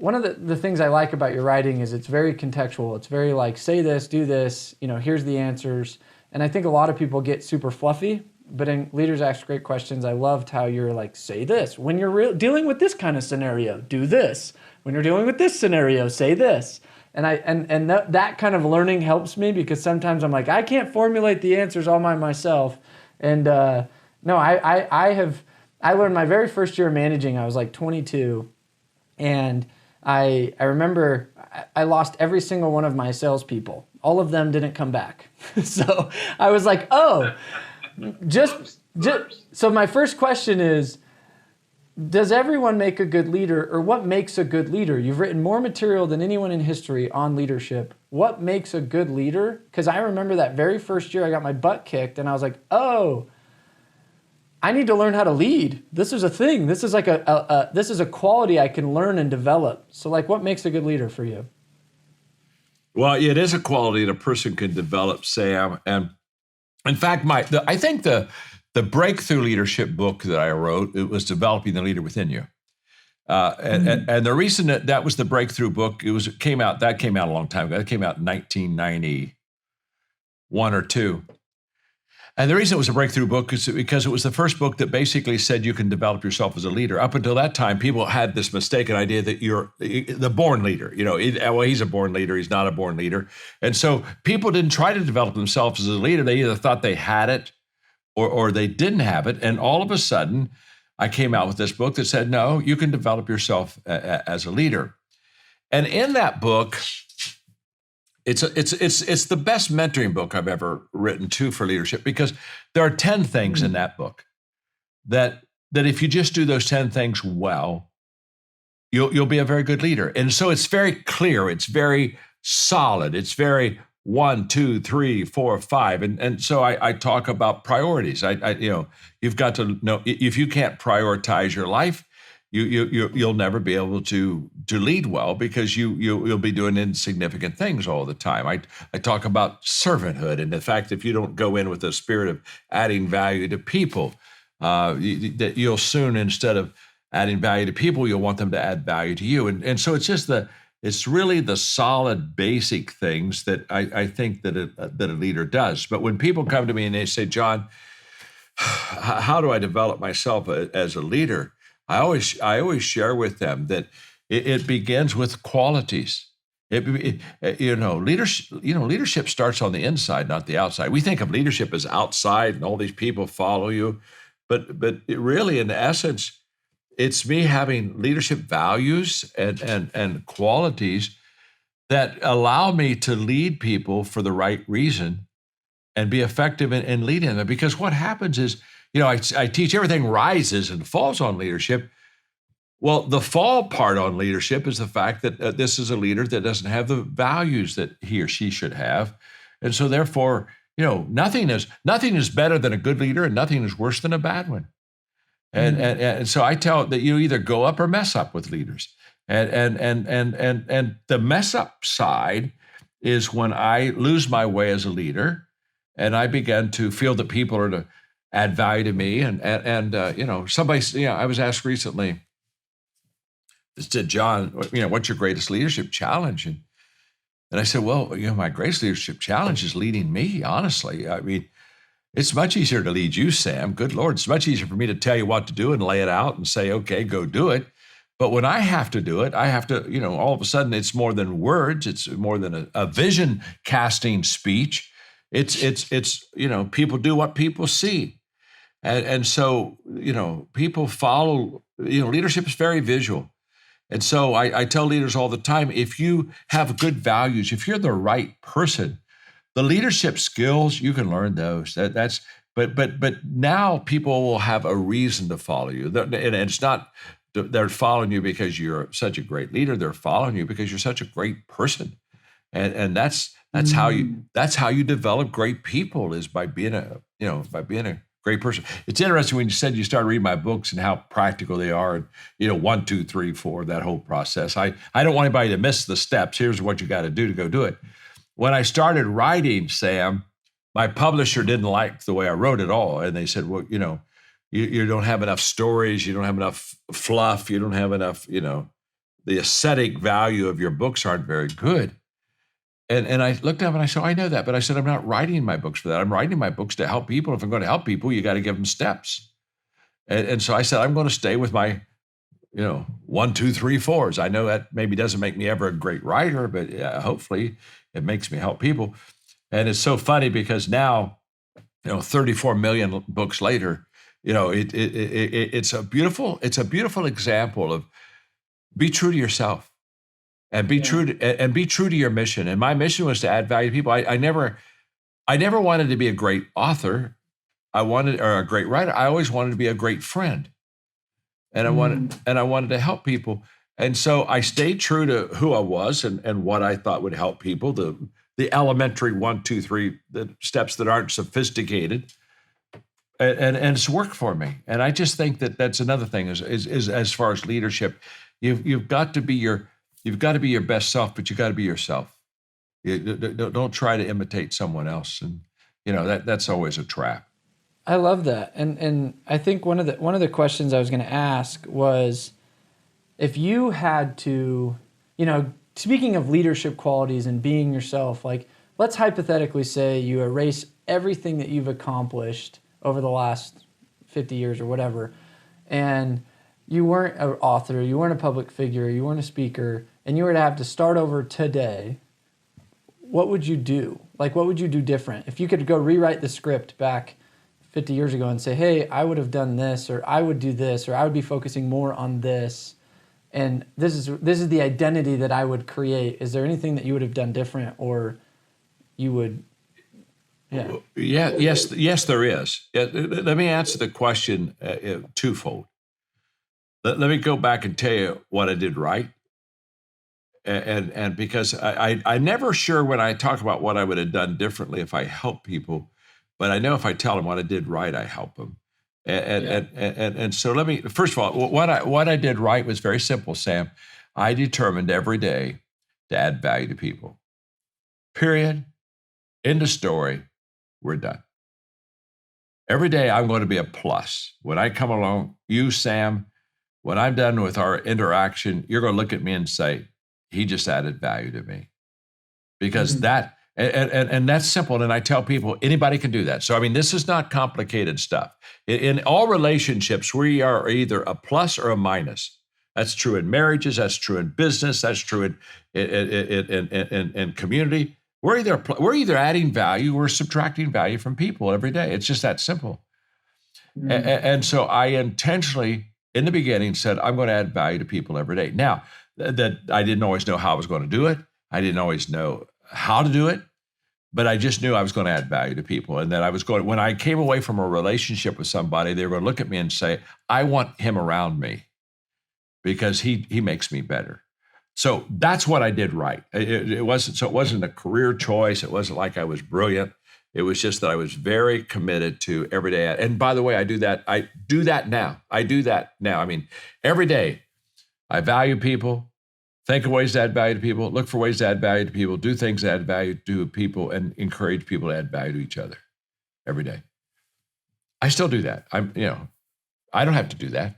one of the things I like about your writing is it's very contextual. It's very like, say this, do this, here's the answers. And I think a lot of people get super fluffy, but in Leaders Ask Great Questions, I loved how you're like, say this. When you're dealing with this kind of scenario, do this. When you're dealing with this scenario, say this. And that kind of learning helps me, because sometimes I'm like, I can't formulate the answers all by myself. And no, I learned my very first year of managing, I was like 22. And I remember I lost every single one of my salespeople. All of them didn't come back. So I was like, oh, so my first question is, does everyone make a good leader, or what makes a good leader? You've written more material than anyone in history on leadership. What makes a good leader? Because I remember that very first year I got my butt kicked and I was like, oh, I need to learn how to lead. This is a thing. This is like this is a quality I can learn and develop. So like, what makes a good leader for you? Well, it is a quality that a person can develop, Sam. And in fact, I think the breakthrough leadership book that I wrote, it was Developing the Leader Within You. And the reason that was the breakthrough book, came out a long time ago. It came out in 1991 or 2. And the reason it was a breakthrough book is because it was the first book that basically said you can develop yourself as a leader. Up until that time, people had this mistaken idea that you're the born leader. He's a born leader. He's not a born leader. And so people didn't try to develop themselves as a leader. They either thought they had it or they didn't have it. And all of a sudden, I came out with this book that said, no, you can develop yourself as a leader. And in that book, it's the best mentoring book I've ever written too for leadership, because there are 10 things in that book that if you just do those 10 things well, you'll be a very good leader. And so it's very clear, it's very solid, it's very 1, 2, 3, 4, 5. And so I talk about priorities. You've got to know, if you can't prioritize your life, you'll never be able to lead well, because you'll be doing insignificant things all the time. I talk about servanthood and the fact that if you don't go in with a spirit of adding value to people, that you'll soon, instead of adding value to people, you'll want them to add value to you. And so it's really the solid basic things that I think that a leader does. But when people come to me and they say, John, how do I develop myself as a leader? I always share with them that it begins with qualities. Leadership starts on the inside, not the outside. We think of leadership as outside and all these people follow you, but it really, in essence, it's me having leadership values and qualities that allow me to lead people for the right reason and be effective in leading them. Because what happens is, I teach everything rises and falls on leadership. Well, the fall part on leadership is the fact that this is a leader that doesn't have the values that he or she should have. And so therefore, nothing is better than a good leader, and nothing is worse than a bad one. And so I tell that you either go up or mess up with leaders. And the mess up side is when I lose my way as a leader and I begin to feel that people are to add value to me. Somebody, I was asked recently, said, John, what's your greatest leadership challenge? And I said, well, my greatest leadership challenge is leading me, honestly. I mean, it's much easier to lead you, Sam. Good Lord, it's much easier for me to tell you what to do and lay it out and say, okay, go do it. But when I have to do it, I have to, all of a sudden it's more than words. It's more than a vision casting speech. It's people do what people see. And so, people follow, leadership is very visual. And so I tell leaders all the time, if you have good values, if you're the right person, the leadership skills, you can learn those. But now people will have a reason to follow you. And it's not, they're following you because you're such a great leader. They're following you because you're such a great person. And that's how you develop great people, is by being a great person. It's interesting when you said you started reading my books and how practical they are, and 1, 2, 3, 4, that whole process. I don't want anybody to miss the steps. Here's what you got to do to go do it. When I started writing, Sam, my publisher didn't like the way I wrote it all. And they said, well, you don't have enough stories. You don't have enough fluff. You don't have enough, the aesthetic value of your books aren't very good. And I looked up and I said, I know that, but I said, I'm not writing my books for that. I'm writing my books to help people. If I'm going to help people, you got to give them steps. And so I said, I'm going to stay with my, 1, 2, 3, 4s. I know that maybe doesn't make me ever a great writer, but hopefully it makes me help people. And it's so funny because now, 34 million books later, it's a beautiful example of be true to yourself and be true to your mission. And my mission was to add value to people. I never wanted to be a great author. Or a great writer. I always wanted to be a great friend. And I wanted to help people. And so I stayed true to who I was and what I thought would help people, the elementary 1, 2, 3 the steps that aren't sophisticated. And it's worked for me. And I just think that that's another thing is as far as leadership, you've got to be your best self, but you got to be yourself. Don't try to imitate someone else. And that's always a trap. I love that. And I think one of the questions I was going to ask was, if you had to, speaking of leadership qualities and being yourself, like, let's hypothetically say you erase everything that you've accomplished over the last 50 years or whatever, and you weren't an author, you weren't a public figure, you weren't a speaker, and you were to have to start over today, what would you do? Like, what would you do different? If you could go rewrite the script back 50 years ago and say, hey, I would have done this, or I would do this, or I would be focusing more on this, and this is the identity that I would create. Is there anything that you would have done different, or you would? Yes, there is. Let me answer the question twofold. Let me go back and tell you what I did right, and because I'm never sure when I talk about what I would have done differently if I help people. But I know if I tell them what I did right, I help them. And so let me, first of all, what I did right was very simple, Sam. I determined every day to add value to people. Period. End of story. We're done. Every day I'm going to be a plus. When I come along, you, Sam, when I'm done with our interaction, you're going to look at me and say, he just added value to me. Because that, and that's simple. And I tell people, anybody can do that. So, I mean, this is not complicated stuff. In all relationships, we are either a plus or a minus. That's true in marriages. That's true in business. That's true in community. We're either adding value or subtracting value from people every day. It's just that simple. And so I intentionally, in the beginning, said, I'm going to add value to people every day. Now, that I didn't always know how I was going to do it. I didn't always know how to do it, but I just knew I was going to add value to people. And that when I came away from a relationship with somebody, they were going to look at me and say, I want him around me because he makes me better. So that's what I did right. It wasn't a career choice. It wasn't like I was brilliant. It was just that I was very committed to every day. And by the way, I do that now. I mean, every day I value people. Think of ways to add value to people, look for ways to add value to people, do things that add value to people, and encourage people to add value to each other every day. I still do that. I don't have to do that.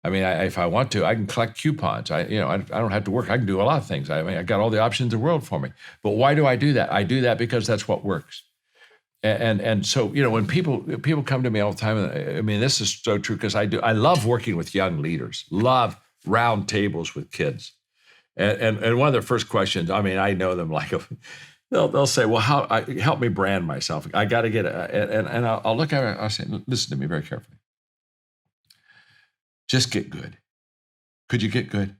I mean, if I want to, I can collect coupons. I don't have to work. I can do a lot of things. I mean, I got all the options in the world for me. But why do I do that? I do that because that's what works. And so, when people come to me all the time, I mean, this is so true because I love working with young leaders, love round tables with kids. And one of their first questions, I mean, I know them like, they'll say, well, help me brand myself. I got to get it. And I'll look at it, I'll say, listen to me very carefully. Just get good. Could you get good?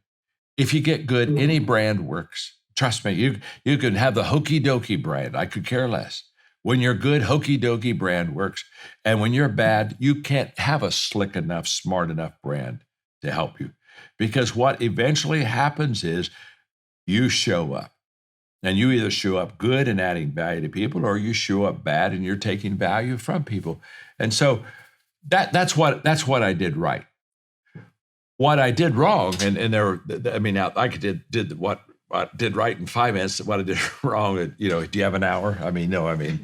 If you get good, any brand works. Trust me, you could have the hokey dokey brand. I could care less. When you're good, hokey dokey brand works. And when you're bad, you can't have a slick enough, smart enough brand to help you. Because what eventually happens is you show up. And you either show up good and adding value to people, or you show up bad and you're taking value from people. And so that's what I did right. What I did wrong, I did what I did right in 5 minutes. What I did wrong, do you have an hour? I mean, no. I mean,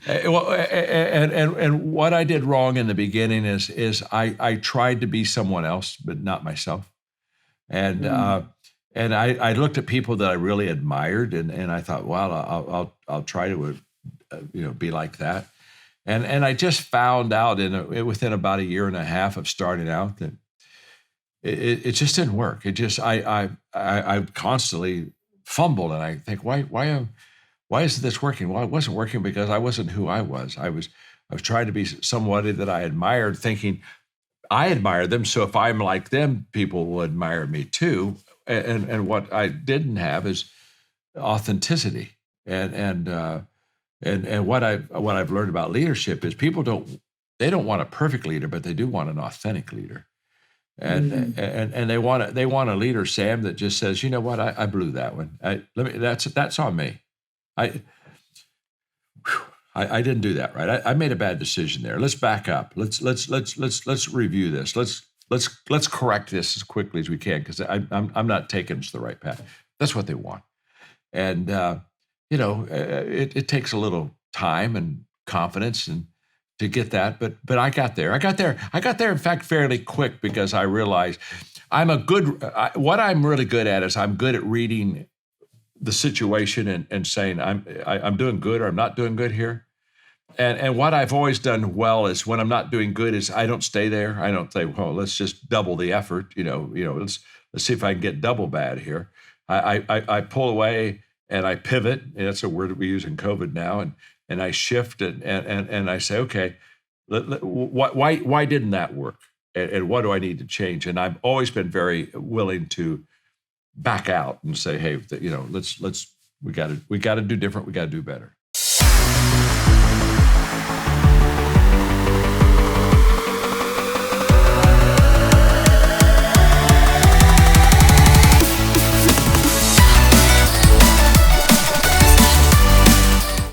and what I did wrong in the beginning is I tried to be someone else, but not myself. And I looked at people that I really admired, and I thought, well, I'll try to be like that. And I just found out within about a year and a half of starting out that it just didn't work. It just I constantly fumbled, and I think, why isn't this working? Well, it wasn't working because I wasn't who I was. I was trying to be somebody that I admired, thinking I admire them. So if I'm like them, people will admire me too. And what I didn't have is authenticity. And what I've learned about leadership is people don't want a perfect leader, but they do want an authentic leader. And they want a leader, Sam, that just says, you know what, I blew that one. That's on me. I didn't do that right. I made a bad decision there. Let's back up. Let's review this. Let's correct this as quickly as we can, because I'm not taking us to the right path. That's what they want. And it takes a little time and confidence and to get that, but I got there. I got there, in fact, fairly quick, because I realized what I'm really good at is I'm good at reading the situation and saying I'm doing good or I'm not doing good here. And what I've always done well is when I'm not doing good is I don't stay there. I don't say, well, let's just double the effort. Let's see if I can get double bad here. I pull away and I pivot. And that's a word that we use in COVID now. And I shift and I say, okay, why didn't that work? And what do I need to change? And I've always been very willing to back out and say, hey, we got to do different. We got to do better.